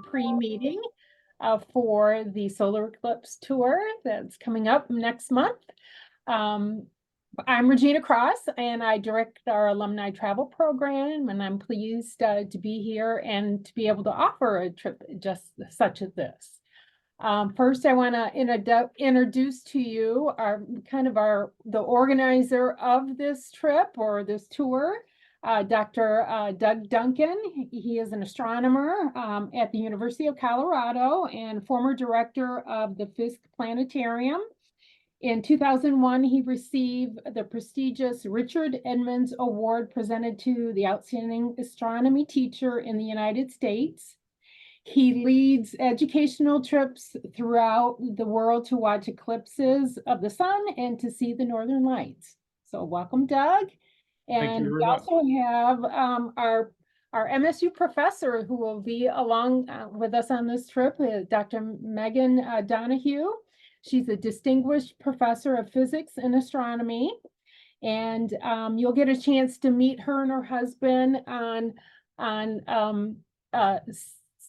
pre-meeting for the solar eclipse tour that's coming up next month. I'm Regina Cross, and I direct our alumni travel program, and I'm pleased to be here and to be able to offer a trip just such as this. First, I want to introduce to you the organizer of this trip or this tour, Dr. Doug Duncan. He is an astronomer at the University of Colorado and former director of the Fisk Planetarium. In 2001, he received the prestigious Richard Edmonds Award presented to the outstanding astronomy teacher in the United States. He leads educational trips throughout the world to watch eclipses of the sun and to see the northern lights. So welcome, Doug. And we also have our MSU professor who will be along with us on this trip, Dr. Megan Donahue. She's a distinguished professor of physics and astronomy. And you'll get a chance to meet her and her husband on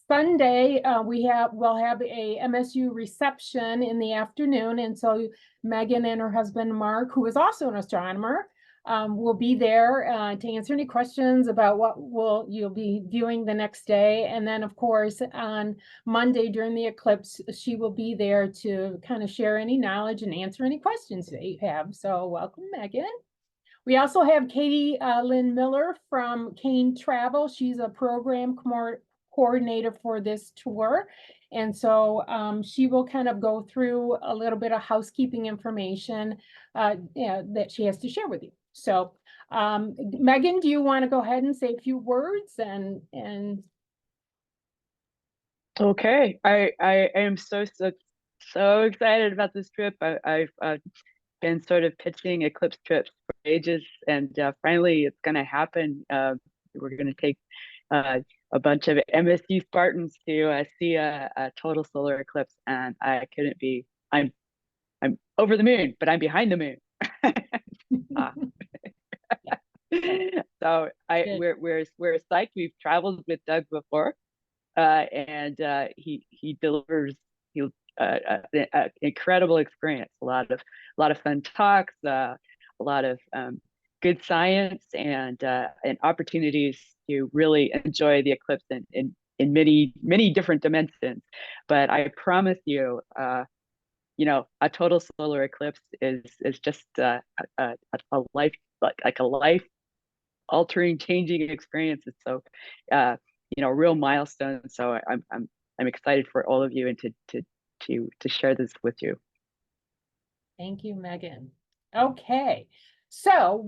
Sunday. We'll have a MSU reception in the afternoon, and so Megan and her husband Mark, who is also an astronomer, will be there to answer any questions about what you'll be viewing the next day. And then, of course, on Monday during the eclipse, she will be there to kind of share any knowledge and answer any questions that you have. So welcome, Megan. We also have Katie Lynn Miller from Kane Travel. She's a program coordinator for this tour. And so she will kind of go through a little bit of housekeeping information that she has to share with you. So Megan, do you want to go ahead and say a few words and Okay, I am so excited about this trip. I've been sort of pitching eclipse trips for ages, and finally it's going to happen. We're going to take a bunch of MSU Spartans to see a total solar eclipse, and I'm over the moon, but I'm behind the moon. So we're psyched. We've traveled with Doug before, and he delivers an incredible experience. A lot of fun talks, a lot of good science, and opportunities to really enjoy the eclipse in many different dimensions. But I promise you, a total solar eclipse is just a life like a life altering, changing experience. It's so real milestone. So I'm excited for all of you and to share this with you. Thank you, Megan. Okay. So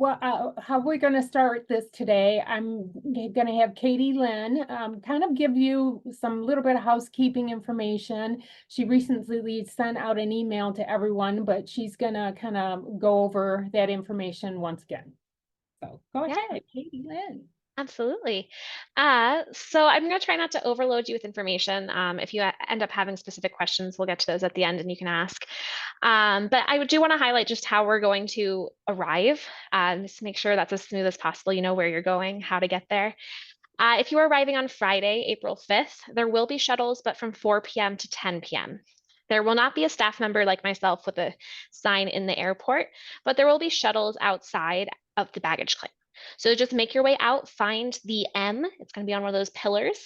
how we're going to start this today, I'm going to have Katie Lynn kind of give you some little bit of housekeeping information. She recently sent out an email to everyone, but she's going to kind of go over that information once again. So go ahead, Katie Lynn. Absolutely. So I'm going to try not to overload you with information. If you end up having specific questions, we'll get to those at the end and you can ask. But I do want to highlight just how we're going to arrive, just to make sure that's as smooth as possible. You know where you're going, how to get there. If you are arriving on Friday, April 5th, there will be shuttles, but from 4 p.m. to 10 p.m. There will not be a staff member like myself with a sign in the airport, but there will be shuttles outside of the baggage claim. So just make your way out, find the M. It's going to be on one of those pillars.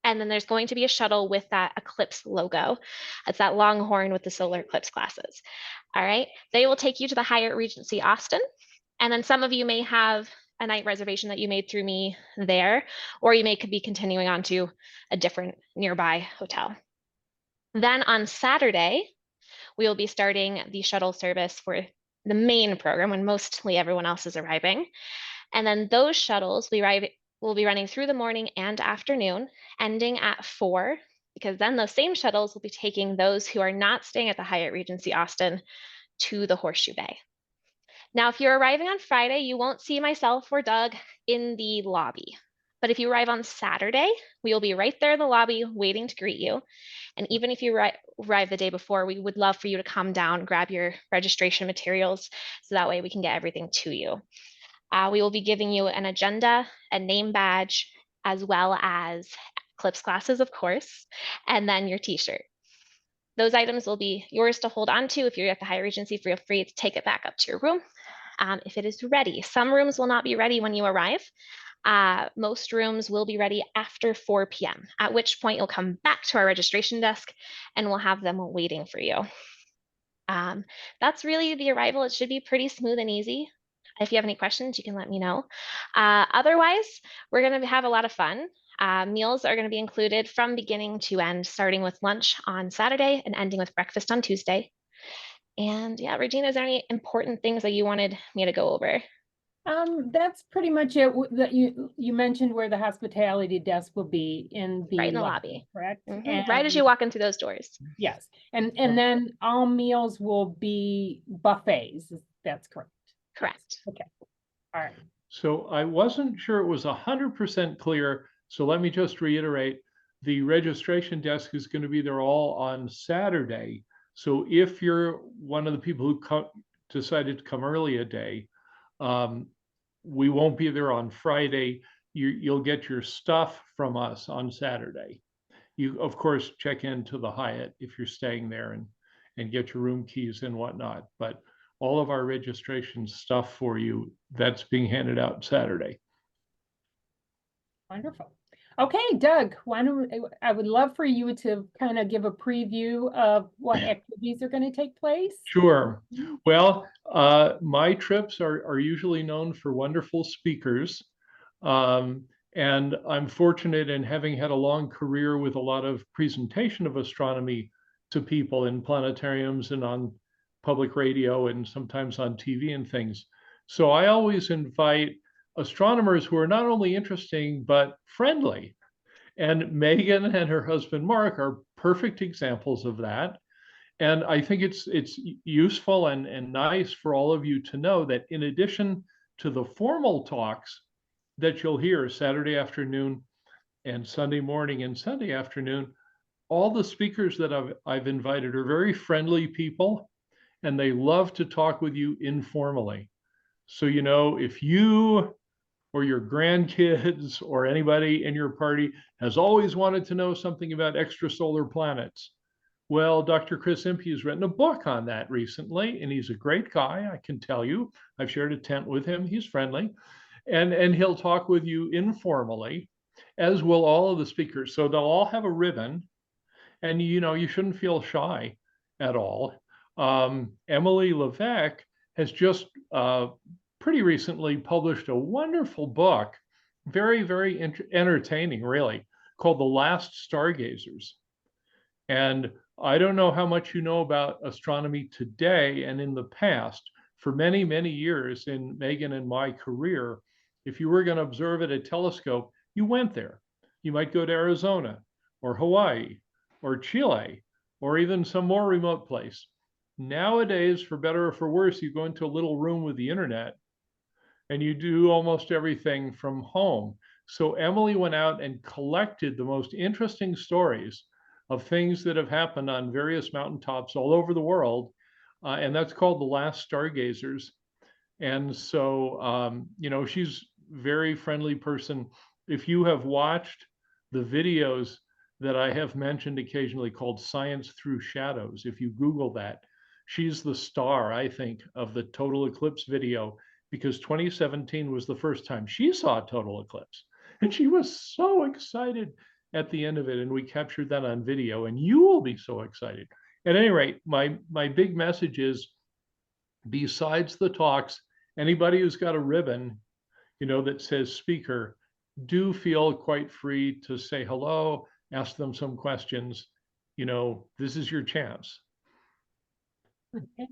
And then there's going to be a shuttle with that eclipse logo. It's that longhorn with the solar eclipse glasses. All right. They will take you to the Hyatt Regency Austin. And then some of you may have a night reservation that you made through me there, or you could be continuing on to a different nearby hotel. Then on Saturday, we will be starting the shuttle service for the main program when mostly everyone else is arriving. And then those shuttles will be running through the morning and afternoon, ending at 4, because then those same shuttles will be taking those who are not staying at the Hyatt Regency Austin to the Horseshoe Bay. Now, if you're arriving on Friday, you won't see myself or Doug in the lobby. But if you arrive on Saturday, we will be right there in the lobby waiting to greet you. And even if you arrive the day before, we would love for you to come down, grab your registration materials, so that way we can get everything to you. We will be giving you an agenda, a name badge, as well as eclipse glasses, of course, and then your t-shirt. Those items will be yours to hold on to. If you're at the Hyatt Regency, feel free to take it back up to your room if it is ready. Some rooms will not be ready when you arrive. Most rooms will be ready after 4 p.m., at which point you'll come back to our registration desk and we'll have them waiting for you. That's really the arrival. It should be pretty smooth and easy. If you have any questions, you can let me know. Otherwise, we're going to have a lot of fun. Meals are going to be included from beginning to end, starting with lunch on Saturday and ending with breakfast on Tuesday. And yeah, Regina, is there any important things that you wanted me to go over? That's pretty much it. That you mentioned where the hospitality desk will be in the Right in the lobby, correct? Right as you walk in through those doors. Yes, and then all meals will be buffets. That's correct. Correct. Okay. All right. So I wasn't sure it was 100% clear. So let me just reiterate, the registration desk is going to be there all on Saturday. So if you're one of the people who decided to come early a day, we won't be there on Friday. You'll get your stuff from us on Saturday. You, of course, check into the Hyatt if you're staying there and get your room keys and whatnot. But all of our registration stuff for you, that's being handed out Saturday. Wonderful. Okay, Doug, I would love for you to kind of give a preview of what activities are going to take place. Sure. Well, my trips are usually known for wonderful speakers. And I'm fortunate in having had a long career with a lot of presentation of astronomy to people in planetariums and on public radio and sometimes on TV and things. So I always invite astronomers who are not only interesting, but friendly. And Megan and her husband, Mark, are perfect examples of that. And I think it's useful and nice for all of you to know that in addition to the formal talks that you'll hear Saturday afternoon and Sunday morning and Sunday afternoon, all the speakers that I've invited are very friendly people, and they love to talk with you informally. So, you know, if you or your grandkids or anybody in your party has always wanted to know something about extrasolar planets, well, Dr. Chris Impey has written a book on that recently, and he's a great guy, I can tell you. I've shared a tent with him. He's friendly, and he'll talk with you informally, as will all of the speakers. So they'll all have a ribbon, and you know, you shouldn't feel shy at all. Emily Levesque has just pretty recently published a wonderful book, very, very entertaining, really, called The Last Stargazers. And I don't know how much you know about astronomy today and in the past. For many, many years in Megan and my career, if you were going to observe at a telescope, you went there. You might go to Arizona or Hawaii or Chile or even some more remote place. Nowadays, for better or for worse, you go into a little room with the internet and you do almost everything from home. So Emily went out and collected the most interesting stories of things that have happened on various mountaintops all over the world. And that's called The Last Stargazers. And so, you know, she's a very friendly person. If you have watched the videos that I have mentioned occasionally called Science Through Shadows, if you Google that, she's the star, I think, of the total eclipse video, because 2017 was the first time she saw a total eclipse. And she was so excited at the end of it. And we captured that on video, and you will be so excited. At any rate, my big message is, besides the talks, anybody who's got a ribbon, you know, that says speaker, do feel quite free to say hello, ask them some questions. You know, this is your chance. Okay.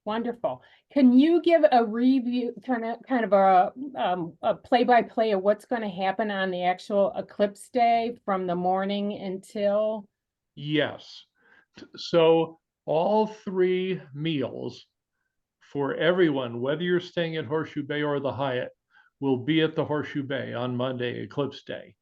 Wonderful. Can you give a review, kind of a play-by-play of what's going to happen on the actual eclipse day from the morning until? Yes. So all three meals for everyone, whether you're staying at Horseshoe Bay or the Hyatt, will be at the Horseshoe Bay on Monday, eclipse day.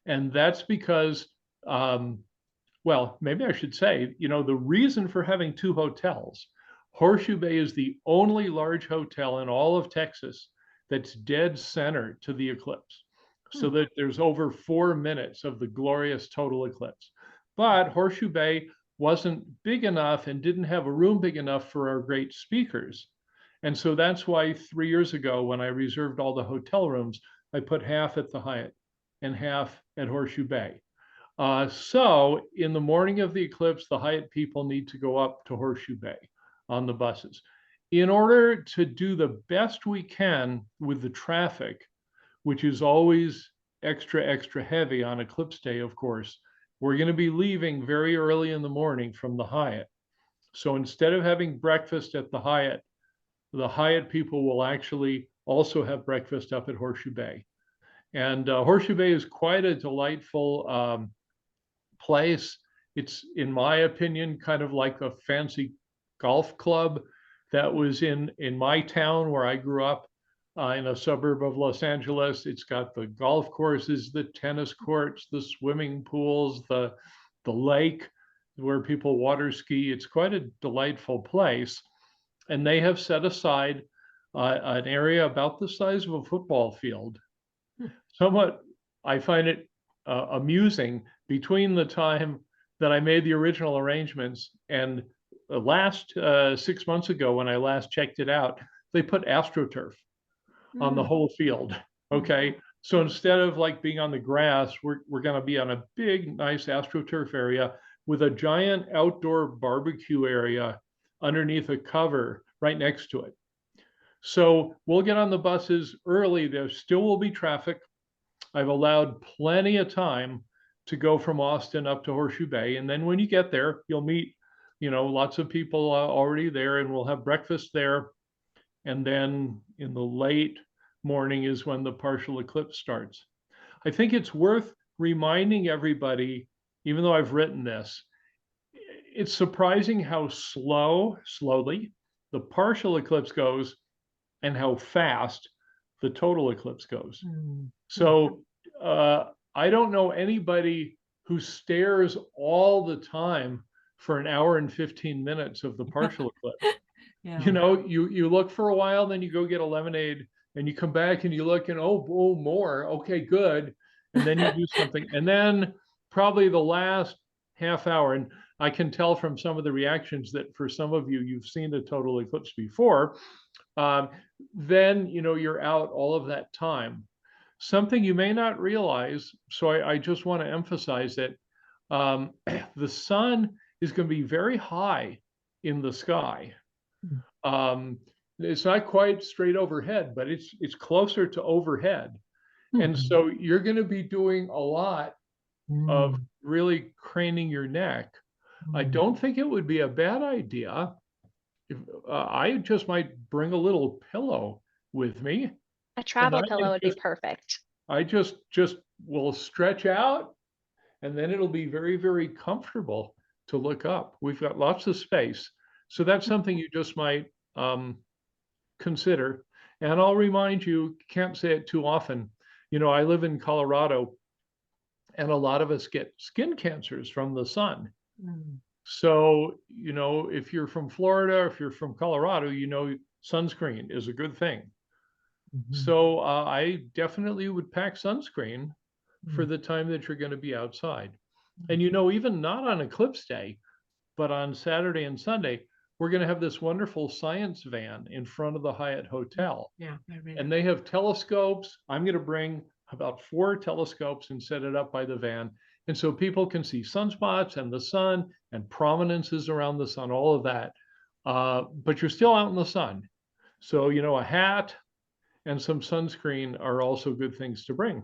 And that's because, well, maybe I should say, you know, the reason for having two hotels, Horseshoe Bay is the only large hotel in all of Texas that's dead center to the eclipse. so that there's over 4 minutes of the glorious total eclipse. But Horseshoe Bay wasn't big enough and didn't have a room big enough for our great speakers. And so that's why 3 years ago, when I reserved all the hotel rooms, I put half at the Hyatt and half at Horseshoe Bay. So in the morning of the eclipse, the Hyatt people need to go up to Horseshoe Bay on the buses. In order to do the best we can with the traffic, which is always extra heavy on eclipse day, of course, we're going to be leaving very early in the morning from the Hyatt. So instead of having breakfast at the Hyatt people will actually also have breakfast up at Horseshoe Bay. And Horseshoe Bay is quite a delightful place. It's, in my opinion, kind of like a fancy golf club that was in my town where I grew up, in a suburb of Los Angeles. It's got the golf courses, the tennis courts, the swimming pools, the lake where people water ski. It's quite a delightful place. And they have set aside an area about the size of a football field. Somewhat, I find it amusing, between the time that I made the original arrangements and the last 6 months ago, when I last checked it out, they put AstroTurf on the whole field. Okay. So instead of like being on the grass, we're going to be on a big, nice AstroTurf area with a giant outdoor barbecue area underneath a cover right next to it. So we'll get on the buses early. There still will be traffic. I've allowed plenty of time to go from Austin up to Horseshoe Bay. And then when you get there, you'll meet, lots of people already there, and we'll have breakfast there. And then in the late morning is when the partial eclipse starts. I think it's worth reminding everybody, even though I've written this, it's surprising how slowly the partial eclipse goes and how fast the total eclipse goes. So I don't know anybody who stares all the time for an hour and 15 minutes of the partial eclipse. Yeah. You look for a while, then you go get a lemonade, and you come back and you look and oh more. Okay, good. And then you do something. And then probably the last half hour, and I can tell from some of the reactions that for some of you, you've seen the total eclipse before. Then you're out all of that time. Something you may not realize, so I just want to emphasize that the sun is going to be very high in the sky. It's not quite straight overhead, but it's closer to overhead. And so you're going to be doing a lot of really craning your neck. I don't think it would be a bad idea if I just might bring a little pillow with me. A travel pillow would be perfect. I just will stretch out, and then it'll be very, very comfortable to look up. We've got lots of space. So that's something you just might consider. And I'll remind you, can't say it too often, I live in Colorado, and a lot of us get skin cancers from the sun. So, if you're from Florida, if you're from Colorado, sunscreen is a good thing. So I definitely would pack sunscreen for the time that you're going to be outside. And, even not on eclipse day, but on Saturday and Sunday, we're going to have this wonderful science van in front of the Hyatt Hotel. Yeah. And they have telescopes. I'm going to bring about 4 telescopes and set it up by the van. And so people can see sunspots and the sun and prominences around the sun, all of that. But you're still out in the sun. So, a hat and some sunscreen are also good things to bring.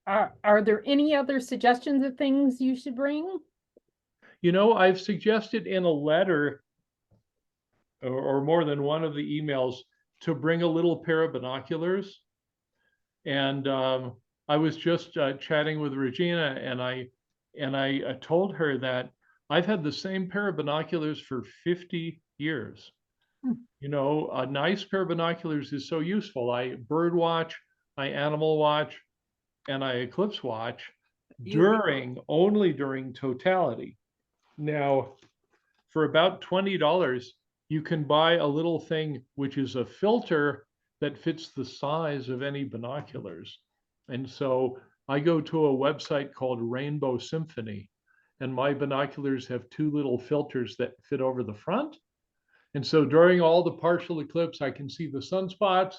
Are there any other suggestions of things you should bring? I've suggested in a letter or more than one of the emails to bring a little pair of binoculars. And I was just chatting with Regina, and I told her that I've had the same pair of binoculars for 50 years. A nice pair of binoculars is so useful. I bird watch, I animal watch, and I eclipse watch only during totality. Now, for about $20, you can buy a little thing which is a filter that fits the size of any binoculars. And so I go to a website called Rainbow Symphony, and my binoculars have two little filters that fit over the front. And so during all the partial eclipse, I can see the sunspots.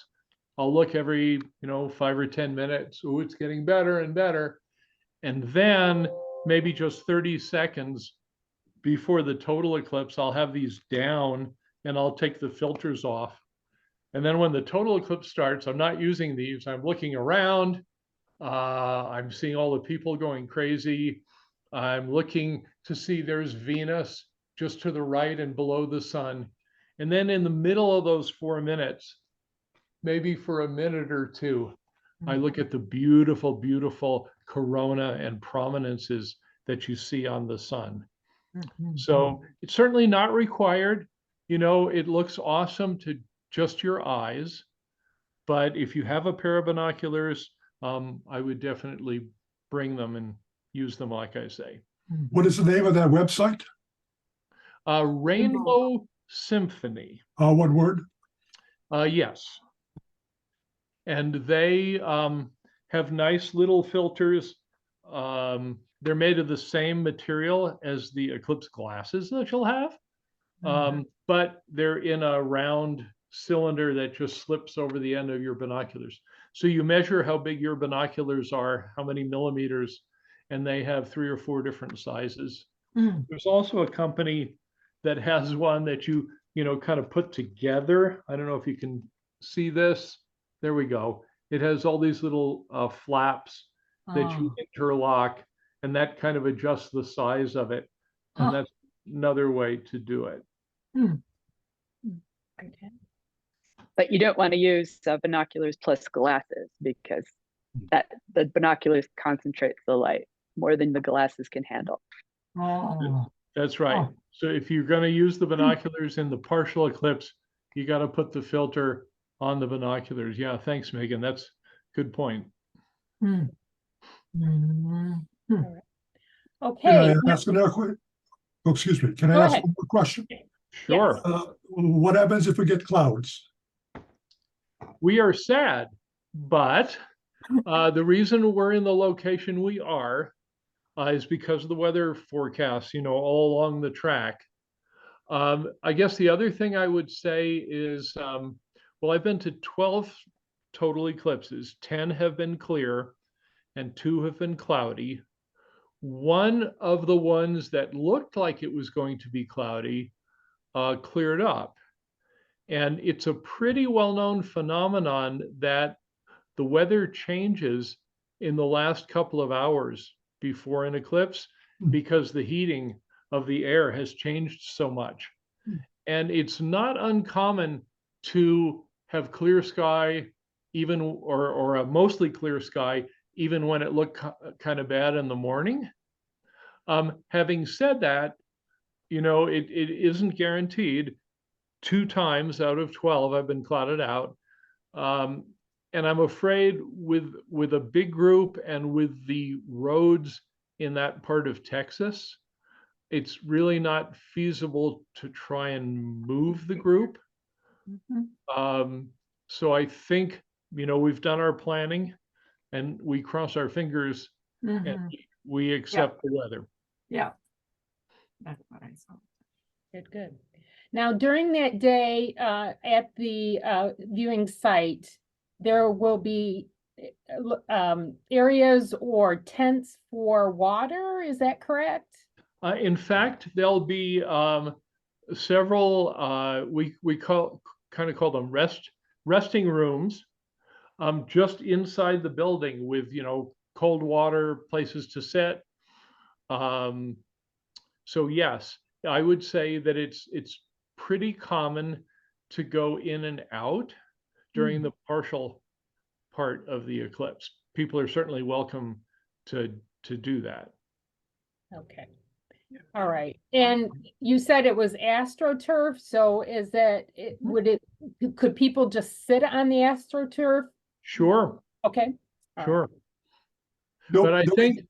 I'll look every, 5 or 10 minutes. Oh, it's getting better and better. And then maybe just 30 seconds before the total eclipse, I'll have these down and I'll take the filters off. And then when the total eclipse starts, I'm not using these. I'm looking around. I'm seeing all the people going crazy. I'm looking to see there's Venus just to the right and below the sun. And then in the middle of those 4 minutes, maybe for a minute or two, I look at the beautiful, beautiful corona and prominences that you see on the sun. So it's certainly not required. It looks awesome to just your eyes. But if you have a pair of binoculars, I would definitely bring them and use them, like I say. What is the name of that website? Rainbow Symphony. One word? Yes. And they have nice little filters. They're made of the same material as the eclipse glasses that you'll have, but they're in a round cylinder that just slips over the end of your binoculars. So you measure how big your binoculars are, how many millimeters, and they have 3 or 4 different sizes. There's also a company that has one that you kind of put together. I don't know if you can see this. There we go. It has all these little flaps that you interlock, and that kind of adjusts the size of it. And that's another way to do it. Okay. But you don't want to use binoculars plus glasses, because the binoculars concentrates the light more than the glasses can handle. That's right. So if you're going to use the binoculars in the partial eclipse, you got to put the filter on the binoculars. Yeah, thanks, Megan. That's a good point. Okay. Can I ask another question? Oh, excuse me. Can I Go ask ahead. one more question? Sure. What happens if we get clouds? We are sad, but the reason we're in the location we are is because of the weather forecasts, all along the track. I guess the other thing I would say is, well, I've been to 12 total eclipses. 10 have been clear and 2 have been cloudy. One of the ones that looked like it was going to be cloudy cleared up. And it's a pretty well-known phenomenon that the weather changes in the last couple of hours before an eclipse because the heating of the air has changed so much. And it's not uncommon to have clear sky, even or a mostly clear sky, even when it looked kind of bad in the morning. Having said that, it isn't guaranteed. 2 times out of 12, I've been clouded out. And I'm afraid with a big group and with the roads in that part of Texas, it's really not feasible to try and move the group. So I think, we've done our planning and we cross our fingers and we accept the weather. Yeah. That's what I saw. Good. Now, during that day at the viewing site, there will be areas or tents for water. Is that correct? In fact, there'll be several, we call them resting rooms, just inside the building with, cold water, places to sit. So yes, I would say that it's pretty common to go in and out during the partial part of the eclipse. People are certainly welcome to do that. Okay. All right. And you said it was AstroTurf. So is that could people just sit on the AstroTurf? Sure. Okay. All Sure. No, But I no- think,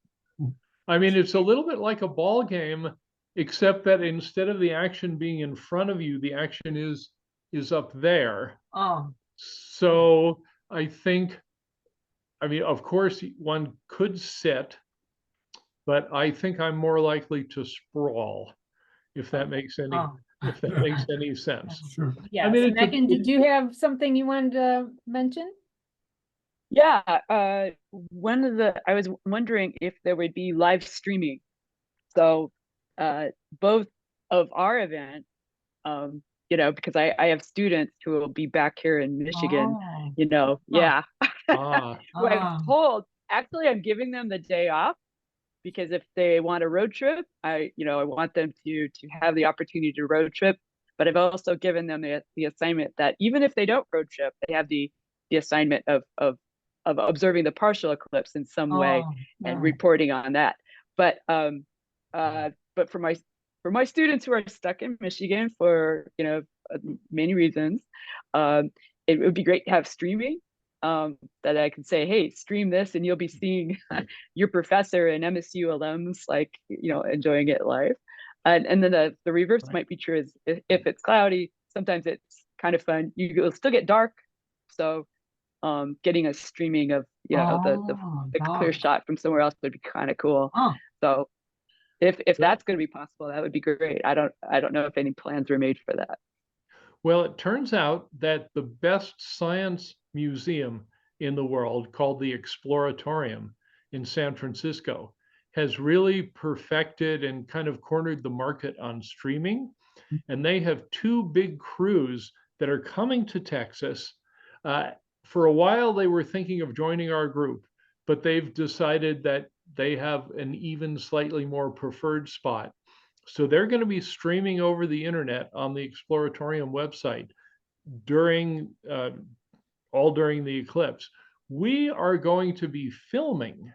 it's a little bit like a ball game, except that instead of the action being in front of you, the action is up there. Oh. So I think, I mean, of course, one could sit, but I think I'm more likely to sprawl, if that makes any Oh. if that Yeah. makes any sense. Sure. Yes, mean, it's a- Megan, did you have something you wanted to mention? Yeah, I was wondering if there would be live streaming. So both of our event, because I have students who will be back here in Michigan, Oh. yeah. Ah, Who Ah. I've told, actually I'm giving them the day off because if they want a road trip, I want them to have the opportunity to road trip. But I've also given them the assignment that even if they don't road trip, they have the assignment of observing the partial eclipse in some way Oh, and oh. reporting on that. But for my students who are stuck in Michigan for many reasons, it would be great to have streaming, that I can say, hey, stream this and you'll be seeing your professor and MSU alums enjoying it live. And then the reverse might be true, is if it's cloudy, sometimes it's kind of fun. You'll still get dark. So getting a streaming of the clear dark. shot from somewhere else would be kind of cool. Oh. So if that's going to be possible, that would be great. I don't know if any plans were made for that. well, it turns out that the best science museum in the world, called the Exploratorium in San Francisco, has really perfected and kind of cornered the market on streaming. And they have two big crews that are coming to Texas. For a while, they were thinking of joining our group, but they've decided that they have an even slightly more preferred spot. So they're going to be streaming over the internet on the Exploratorium website during during the eclipse. We are going to be filming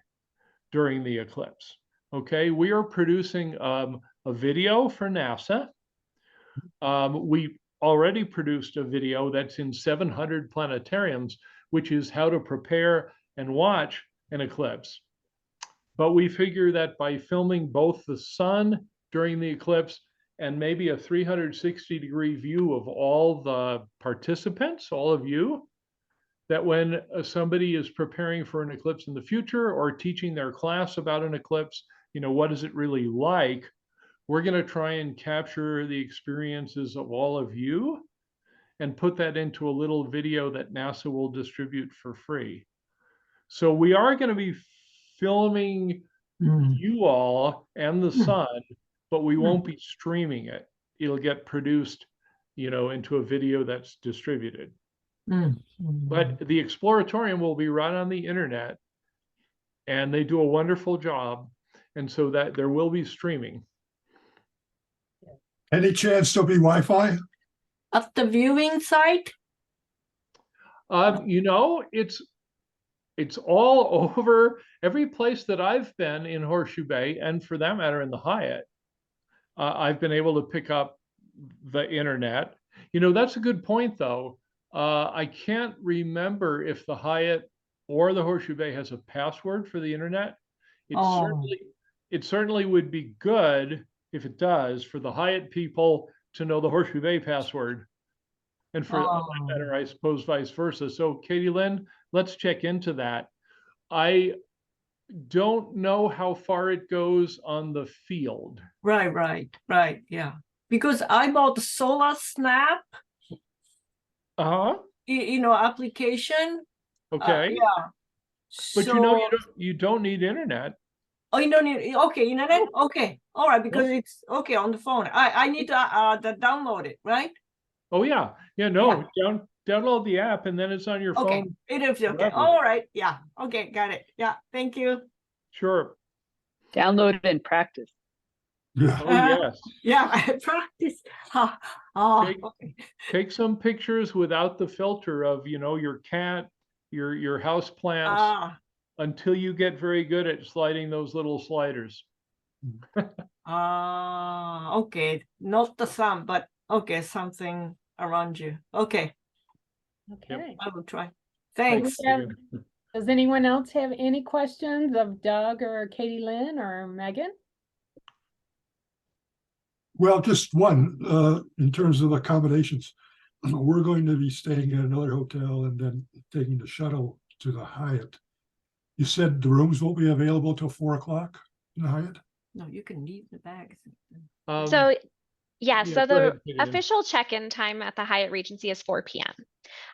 during the eclipse. Okay, we are producing a video for NASA. We already produced a video that's in 700 planetariums, which is how to prepare and watch an eclipse. But we figure that by filming both the sun during the eclipse and maybe a 360-degree view of all the participants, all of you, that when somebody is preparing for an eclipse in the future or teaching their class about an eclipse, what is it really like? We're going to try and capture the experiences of all of you and put that into a little video that NASA will distribute for free. So we are going to be filming you all and the sun, but we won't be streaming it. It'll get produced, into a video that's distributed. But the Exploratorium will be right on the internet, and they do a wonderful job. And so that there will be streaming. Any chance there'll be Wi-Fi? At the viewing site? It's all over every place that I've been in Horseshoe Bay, and for that matter in the Hyatt. I've been able to pick up the internet. That's a good point, though. I can't remember if the Hyatt or the Horseshoe Bay has a password for the internet. It certainly would be good if it does, for the Hyatt people to know the Horseshoe Bay password, and for that matter, I suppose vice versa. So Katie Lynn, let's check into that. I don't know how far it goes on the field. Right, yeah. Because I bought the Solar Snap, application. Okay. Yeah. But So, you don't need internet. oh, you don't need, okay, internet? Okay, all right, because it's, okay, on the phone. I need to download it, right? Oh yeah. Download the app and then it's on your Okay, phone. it is, okay, Forever. all right, yeah, okay, got it. Yeah, thank you. Sure. Download it and practice. Yeah. Oh yes. Yeah, I practice. Okay. Take some pictures without the filter of, your cat, your house plants, until you get very good at sliding those little sliders. Okay, not the sun, but okay, something around you. Okay, Okay. I will try. Thanks. Does anyone else have any questions of Doug or Katie Lynn or Megan? Well, just one, in terms of accommodations. we're going to be staying at another hotel and then taking the shuttle to the Hyatt. You said the rooms won't be available till 4 o'clock in the Hyatt? No, you can leave the bags. So yeah, yeah, so go the ahead, Katie Lynn. official check-in time at the Hyatt Regency is 4 p.m.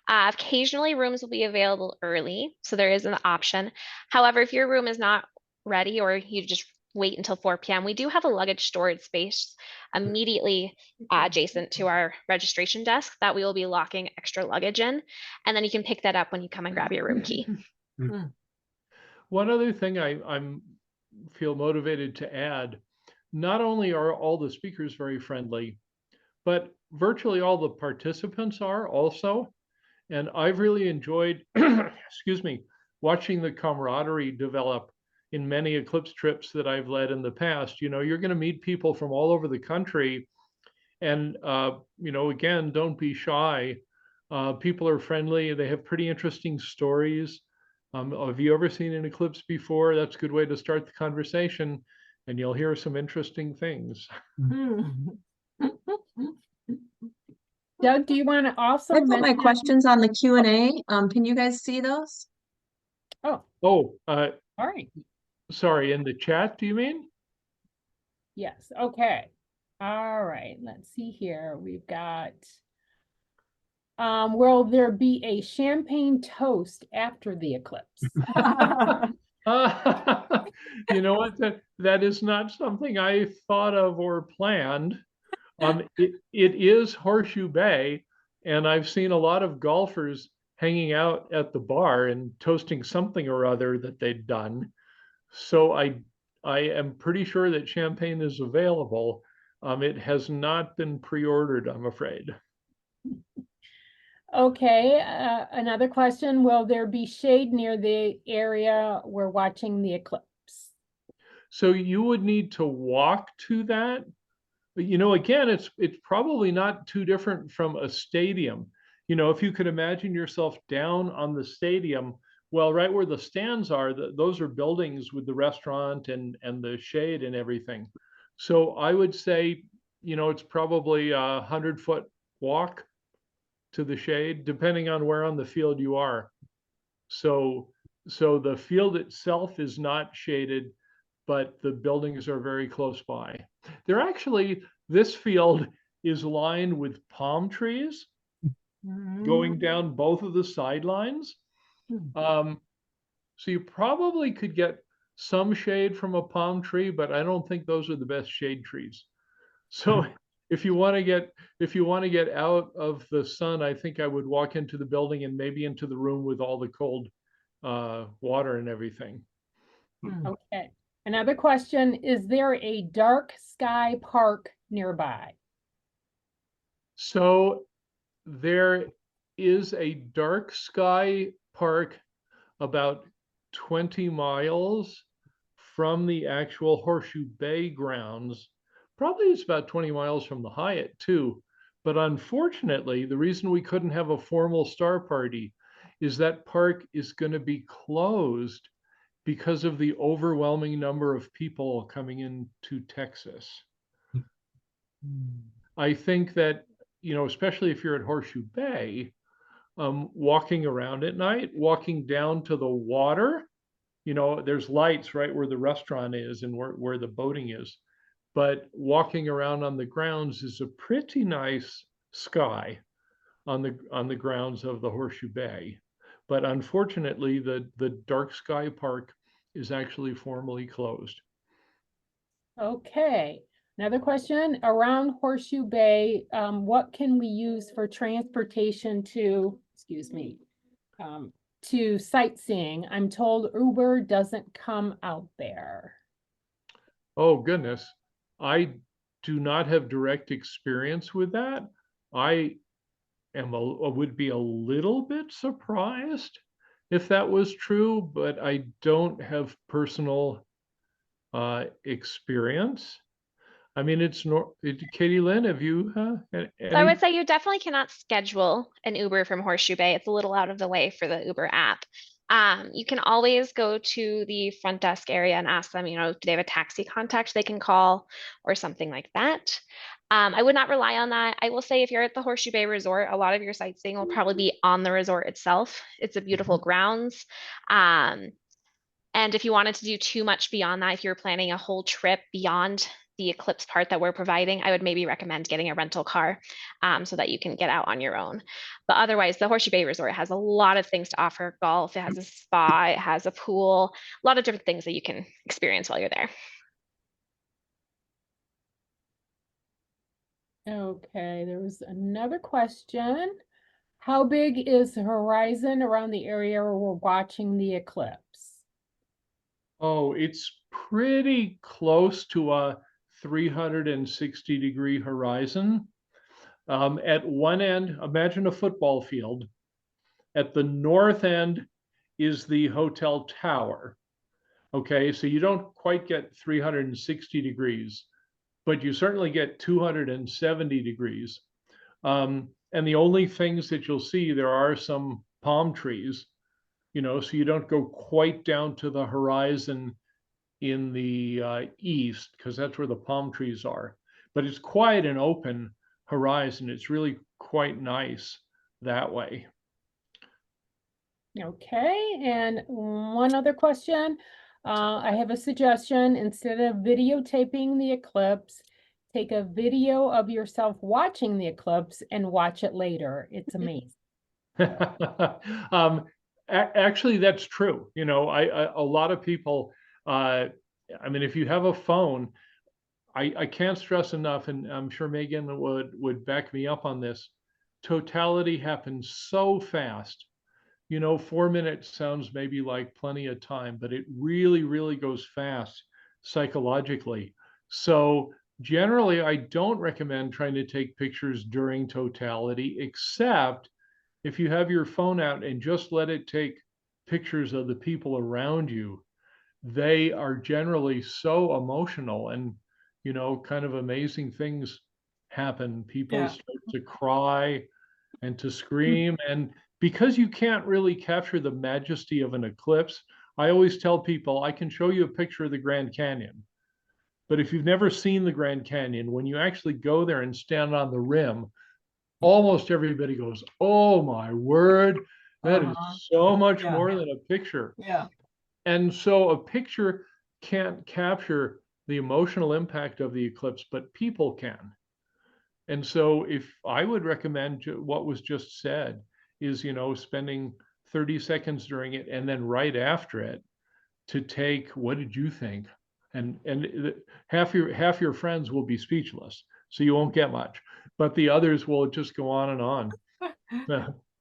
Occasionally rooms will be available early, so there is an option. However, if your room is not ready or you just wait until 4 p.m., we do have a luggage storage space immediately adjacent to our registration desk that we will be locking extra luggage in, and then you can pick that up when you come and grab your room key. One other thing I'm feel motivated to add, not only are all the speakers very friendly, but virtually all the participants are also. And I've really enjoyed, excuse me, watching the camaraderie develop in many Eclipse trips that I've led in the past. You know, you're going to meet people from all over the country. And, you know, again, don't be shy. People are friendly. They have pretty interesting stories. Have you ever seen an eclipse before? That's a good way to start the conversation, and you'll hear some interesting things. Doug, do you want to also I put my mention? questions on the Q&A. Can you guys see those? Oh, Oh, all right. sorry, in the chat, do you mean? Yes. Okay. All right. Let's see here. We've got, will there be a champagne toast after the eclipse? You know what? That is not something I thought of or planned. It is Horseshoe Bay, and I've seen a lot of golfers hanging out at the bar and toasting something or other that they'd done. So I am pretty sure that champagne is available. It has not been pre-ordered, I'm afraid. Okay, another question. Will there be shade near the area we're watching the eclipse? So you would need to walk to that. But, you know, again, it's probably not too different from a stadium. You know, if you could imagine yourself down on the stadium, well, right where the stands are, those are buildings with the restaurant and the shade and everything. So I would say, you know, it's probably a 100-foot walk to the shade, depending on where on the field you are. So the field itself is not shaded, but the buildings are very close by. They're actually, this field is lined with palm trees going down both of the sidelines. So you probably could get some shade from a palm tree, but I don't think those are the best shade trees. So if you want to get out of the sun, I think I would walk into the building and maybe into the room with all the cold water and everything. Okay. Another question, is there a dark sky park nearby? So there is a dark sky park about 20 miles from the actual Horseshoe Bay grounds. Probably it's about 20 miles from the Hyatt too. But unfortunately, the reason we couldn't have a formal star party is that park is going to be closed because of the overwhelming number of people coming into Texas. I think that, you know, especially if you're at Horseshoe Bay, walking around at night, walking down to the water, you know, there's lights right where the restaurant is and where the boating is. But walking around on the grounds is a pretty nice sky on the grounds of the Horseshoe Bay. But unfortunately, the dark sky park is actually formally closed. Okay. Another question, around Horseshoe Bay, what can we use for transportation to, excuse me, to sightseeing? I'm told Uber doesn't come out there. Oh, goodness. I do not have direct experience with that. I would be a little bit surprised if that was true, but I don't have personal experience. I mean, Katie Lynn, have you So I would say you definitely cannot schedule an Uber from Horseshoe Bay. It's a little out of the way for the Uber app. You can always go to the front desk area and ask them, you know, do they have a taxi contact they can call or something like that. I would not rely on that. I will say if you're at the Horseshoe Bay Resort, a lot of your sightseeing will probably be on the resort itself. It's a beautiful grounds. And if you wanted to do too much beyond that, if you're planning a whole trip beyond the eclipse part that we're providing, I would maybe recommend getting a rental car so that you can get out on your own. But otherwise, the Horseshoe Bay Resort has a lot of things to offer. Golf, it has a spa, it has a pool, a lot of different things that you can experience while you're there. Okay, there was another question. How big is the horizon around the area where we're watching the eclipse? Oh, it's pretty close to a 360-degree horizon. At one end, imagine a football field. At the north end is the hotel tower. Okay, so you don't quite get 360 degrees, but you certainly get 270 degrees. And the only things that you'll see, there are some palm trees, so you don't go quite down to the horizon in the east, because that's where the palm trees are. But it's quite an open horizon. It's really quite nice that way. Okay, and one other question. I have a suggestion. Instead of videotaping the eclipse, take a video of yourself watching the eclipse and watch it later. It's amazing. Actually, that's true. A lot of people, I mean, if you have a phone, I can't stress enough, and I'm sure Megan would back me up on this. Totality happens so fast. 4 minutes sounds maybe like plenty of time, but it really, really goes fast psychologically. So generally, I don't recommend trying to take pictures during totality, except if you have your phone out and just let it take pictures of the people around you. They are generally so emotional, and kind of amazing things happen. People start to cry and to scream, and because you can't really capture the majesty of an eclipse, I always tell people I can show you a picture of the Grand Canyon, but if you've never seen the Grand Canyon, when you actually go there and stand on the rim, almost everybody goes, "Oh my word, that is so much more than a picture." Yeah. And so a picture can't capture the emotional impact of the eclipse, but people can. And so if I would recommend what was just said is, spending 30 seconds during it and then right after it to take, what did you think? And half your friends will be speechless, so you won't get much, but the others will just go on and on.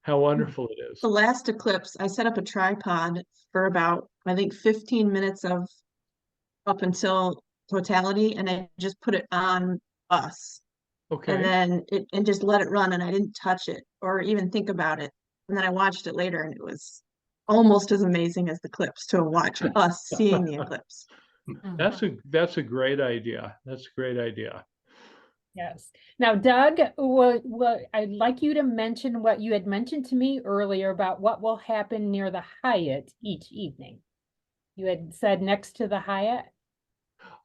How wonderful it is. The last eclipse, I set up a tripod for about, I think, 15 minutes of up until totality, and I just put it on us. Okay. And then and just let it run, and I didn't touch it or even think about it. And then I watched it later, and it was almost as amazing as the eclipse to watch us seeing the eclipse. That's a great idea. That's a great idea. Yes. Now, Doug, what I'd like you to mention what you had mentioned to me earlier about what will happen near the Hyatt each evening. You had said next to the Hyatt.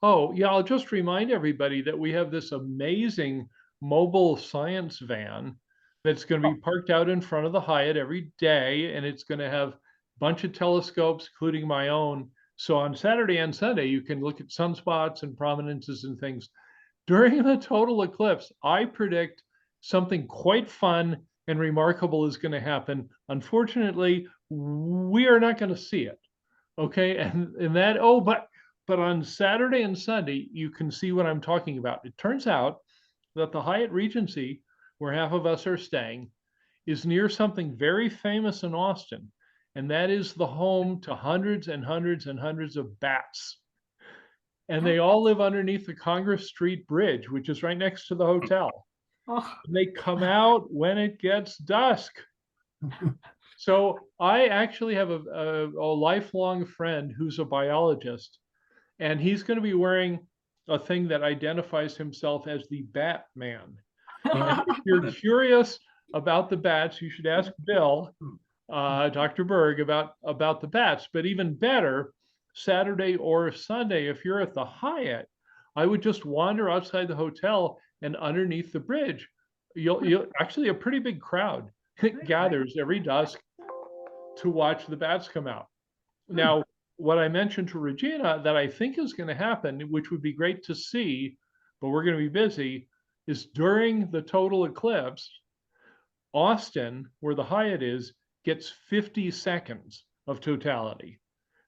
Oh, yeah, I'll just remind everybody that we have this amazing mobile science van that's going to be parked out in front of the Hyatt every day, and it's going to have a bunch of telescopes, including my own. So on Saturday and Sunday, you can look at sunspots and prominences and things. During the total eclipse, I predict something quite fun and remarkable is going to happen. Unfortunately, we are not going to see it. Okay, and that, but on Saturday and Sunday, you can see what I'm talking about. It turns out that the Hyatt Regency, where half of us are staying, is near something very famous in Austin, and that is the home to hundreds and hundreds and hundreds of bats. And they all live underneath the Congress Street Bridge, which is right next to the hotel. And they come out when it gets dusk. So I actually have a lifelong friend who's a biologist, and he's going to be wearing a thing that identifies himself as the Batman. And if you're curious about the bats, you should ask Bill, Dr. Berg, about the bats. But even better, Saturday or Sunday, if you're at the Hyatt, I would just wander outside the hotel and underneath the bridge. You'll actually a pretty big crowd gathers every dusk to watch the bats come out. Now, what I mentioned to Regina that I think is going to happen, which would be great to see, but we're going to be busy, is during the total eclipse, Austin, where the Hyatt is, gets 50 seconds of totality.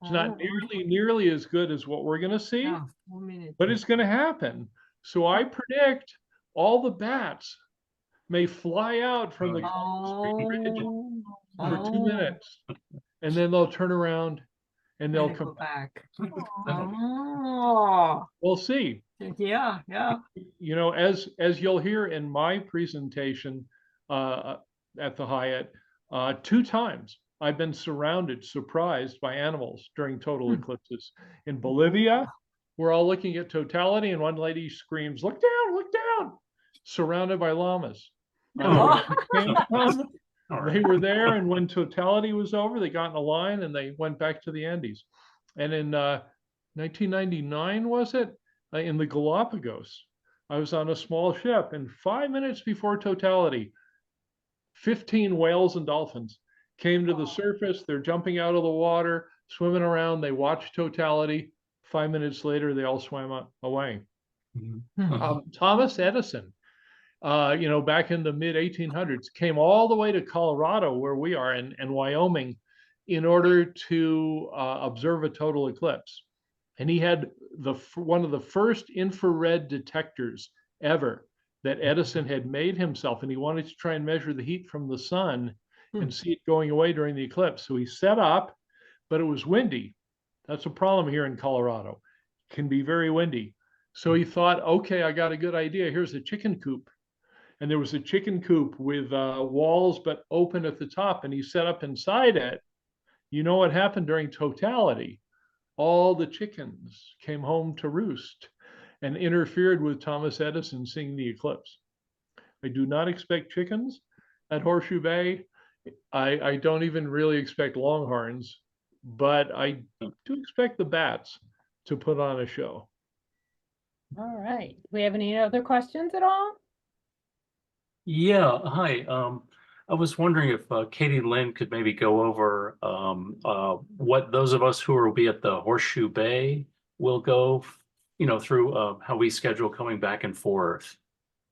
It's not nearly as good as what we're going to see, Yeah, 1 minute. but it's going to happen. So I predict all the bats may fly out from the bridge for 2 minutes, and then they'll turn around and they'll come back. Oh, We'll see. yeah, yeah. You know, as you'll hear in my presentation at the Hyatt, 2 times I've been surprised by animals during total eclipses. In Bolivia, we're all looking at totality, and one lady screams, "Look down," surrounded by llamas. They were there, and when totality was over, they got in a line and they went back to the Andes. And in 1999, was it? In the Galapagos, I was on a small ship, and 5 minutes before totality, 15 whales and dolphins came to the surface. They're jumping out of the water, swimming around. They watched totality. 5 minutes later, they all swam away. Thomas Edison, back in the mid 1800s, came all the way to Colorado, where we are, and Wyoming, in order to observe a total eclipse. And he had one of the first infrared detectors ever that Edison had made himself, and he wanted to try and measure the heat from the sun and see it going away during the eclipse. So he set up, but it was windy. That's a problem here in Colorado. It can be very windy. So he thought, okay, I got a good idea. Here's a chicken coop. And there was a chicken coop with walls, but open at the top. And he set up inside it. You know what happened during totality? All the chickens came home to roost and interfered with Thomas Edison seeing the eclipse. I do not expect chickens at Horseshoe Bay. I don't even really expect longhorns, but I do expect the bats to put on a show. All right. Do we have any other questions at all? Yeah, hi. I was wondering if Katie Lynn could maybe go over what those of us who will be at the Horseshoe Bay will go, through how we schedule coming back and forth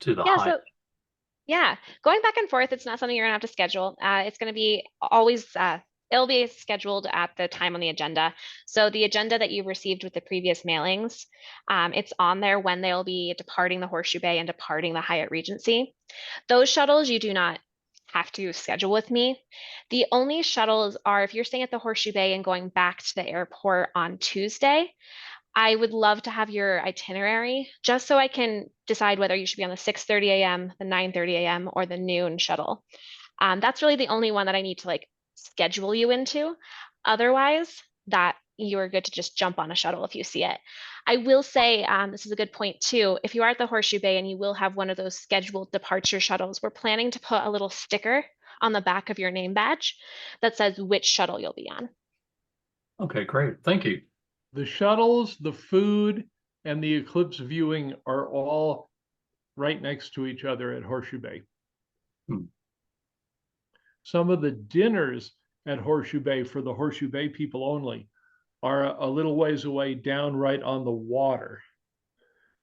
to the Hyatt. Going back and forth, it's not something you're gonna have to schedule. It's gonna be always, it'll be scheduled at the time on the agenda. So the agenda that you received with the previous mailings, it's on there when they'll be departing the Horseshoe Bay and departing the Hyatt Regency. Those shuttles you do not have to schedule with me. The only shuttles are if you're staying at the Horseshoe Bay and going back to the airport on Tuesday. I would love to have your itinerary just so I can decide whether you should be on the 6:30 a.m., the 9:30 a.m., or the noon shuttle. That's really the only one that I need to schedule you into. Otherwise, that you are good to just jump on a shuttle if you see it. I will say, this is a good point too, if you are at the Horseshoe Bay and you will have one of those scheduled departure shuttles, we're planning to put a little sticker on the back of your name badge that says which shuttle you'll be on. Okay, great. Thank you. The shuttles, the food, and the eclipse viewing are all right next to each other at Horseshoe Bay. Some of the dinners at Horseshoe Bay for the Horseshoe Bay people only are a little ways away down right on the water.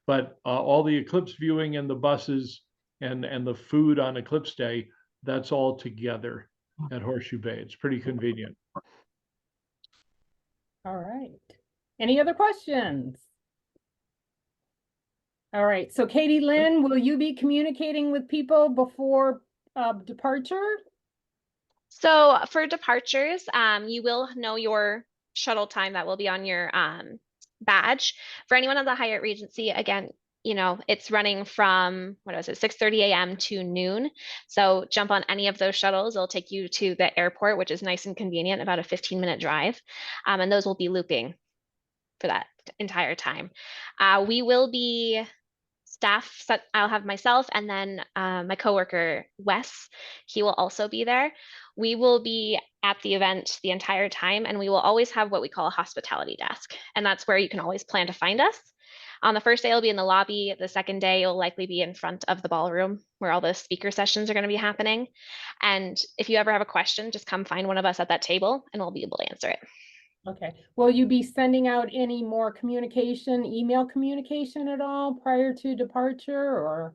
But all the eclipse viewing and the buses and the food on eclipse day, that's all together at Horseshoe Bay. It's pretty convenient. All right. Any other questions? All right. So Katie Lynn, will you be communicating with people before departure? So for departures, you will know your shuttle time that will be on your badge. For anyone on the Hyatt Regency, again, it's running from, 6:30 a.m. to noon. So jump on any of those shuttles. It'll take you to the airport, which is nice and convenient, about a 15-minute drive. And those will be looping for that entire time. We will be staff, I'll have myself and then my coworker, Wes, he will also be there. We will be at the event the entire time, and we will always have what we call a hospitality desk. And that's where you can always plan to find us. On the first day, it'll be in the lobby. The second day, you'll likely be in front of the ballroom where all the speaker sessions are going to be happening. And if you ever have a question, just come find one of us at that table and we'll be able to answer it. Okay. Will you be sending out any more communication, email communication at all prior to departure, or?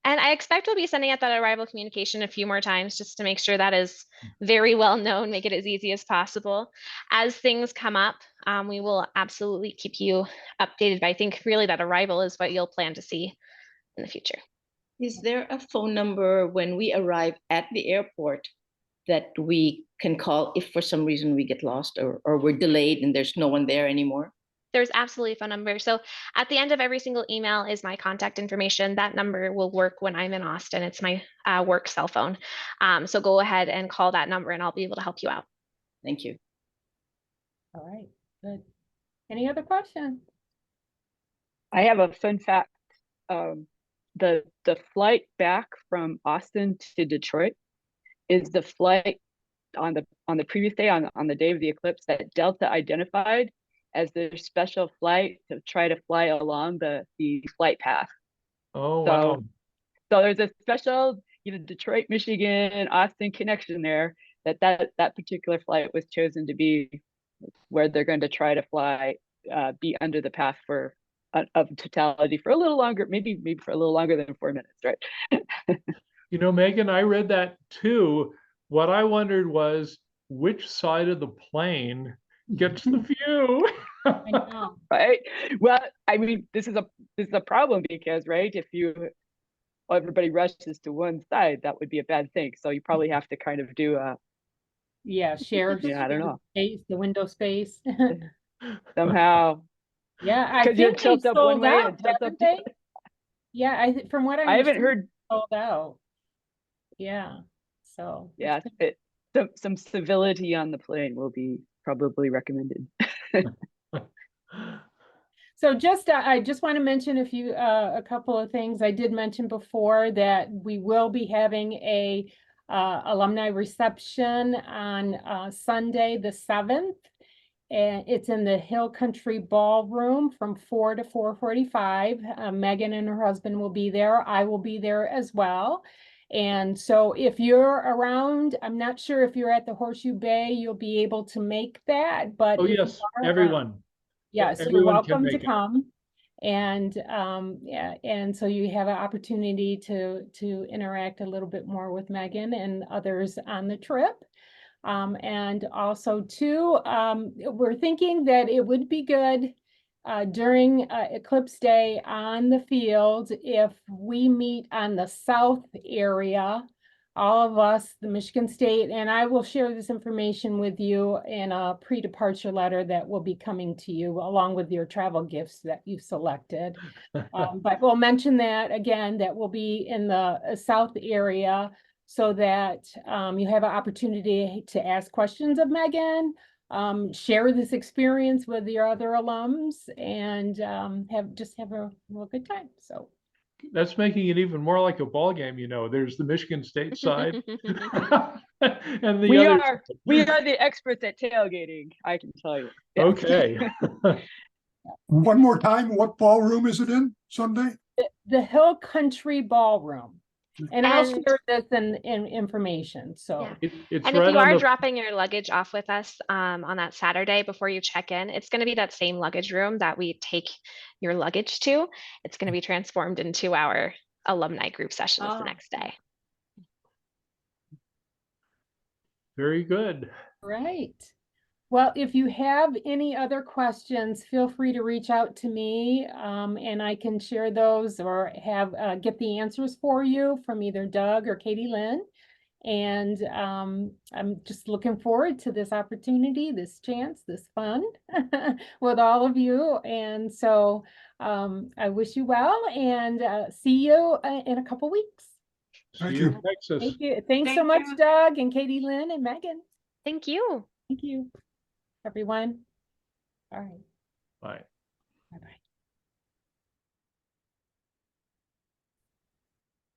And I expect we'll be sending out that arrival communication a few more times just to make sure that is very well known, make it as easy as possible. As things come up, we will absolutely keep you updated. But I think really that arrival is what you'll plan to see in the future. Is there a phone number when we arrive at the airport that we can call if for some reason we get lost or we're delayed and there's no one there anymore? There's absolutely a phone number. So at the end of every single email is my contact information. That number will work when I'm in Austin. It's my work cell phone. So go ahead and call that number and I'll be able to help you out. Thank you. All right, good. Any other questions? I have a fun fact. The flight back from Austin to Detroit is the flight on the previous day, on the day of the eclipse, that Delta identified as their special flight to try to fly along the flight path. Oh, wow. So there's a special, Detroit, Michigan, Austin connection there. That particular flight was chosen to be where they're going to try to fly, be under the path of totality for a little longer, maybe for a little longer than 4 minutes, right? Megan, I read that too. What I wondered was which side of the plane gets the view. I know. Right. Well, I mean, this is a problem because, right, if everybody rushes to one side, that would be a bad thing. So you probably have to kind of do share I don't know, space, the window space. somehow. Yeah, I Because you think they tilt up one sold way out, and tilt up haven't the they? other. Yeah, from what I haven't heard. sold out. Yeah, so Yeah, some civility on the plane will be probably recommended. So I just want to mention a couple of things. I did mention before that we will be having a alumni reception on Sunday the 7th. And it's in the Hill Country Ballroom from 4 to 4:45. Megan and her husband will be there. I will be there as well. And so if you're around, I'm not sure if you're at the Horseshoe Bay, you'll be able to make that, but Oh, if yes, you are, everyone. yes, you're Everyone can welcome to make it. come. And and so you have an opportunity to interact a little bit more with Megan and others on the trip. And also too, we're thinking that it would be good during Eclipse Day on the field if we meet on the south area, all of us, the Michigan State, and I will share this information with you in a pre-departure letter that will be coming to you along with your travel gifts that you selected. But we'll mention that again, that will be in the south area, so that you have an opportunity to ask questions of Megan, share this experience with your other alums, and have a real good time. So That's making it even more like a ball game. There's the Michigan State side and the We other. are the experts at tailgating, I can tell you. Yes. Okay. One more time, what ballroom is it in Sunday? the Hill Country Ballroom. And I'll And- share this in information, so. Yeah. It's And right if you on are the. dropping your luggage off with us on that Saturday before you check in, it's going to be that same luggage room that we take your luggage to. It's going to be transformed into our alumni group sessions the next day. Very good. Right. Well, if you have any other questions, feel free to reach out to me, and I can share those or get the answers for you from either Doug or Katie Lynn. And I'm just looking forward to this opportunity, this chance, this fun with all of you. And so I wish you well, and see you in a couple weeks. Thank See you. in Texas. Thank you. Thanks so Thank much, you. Doug and Katie Lynn and Megan. Thank you. Thank you, everyone. All right. Bye. Bye-bye.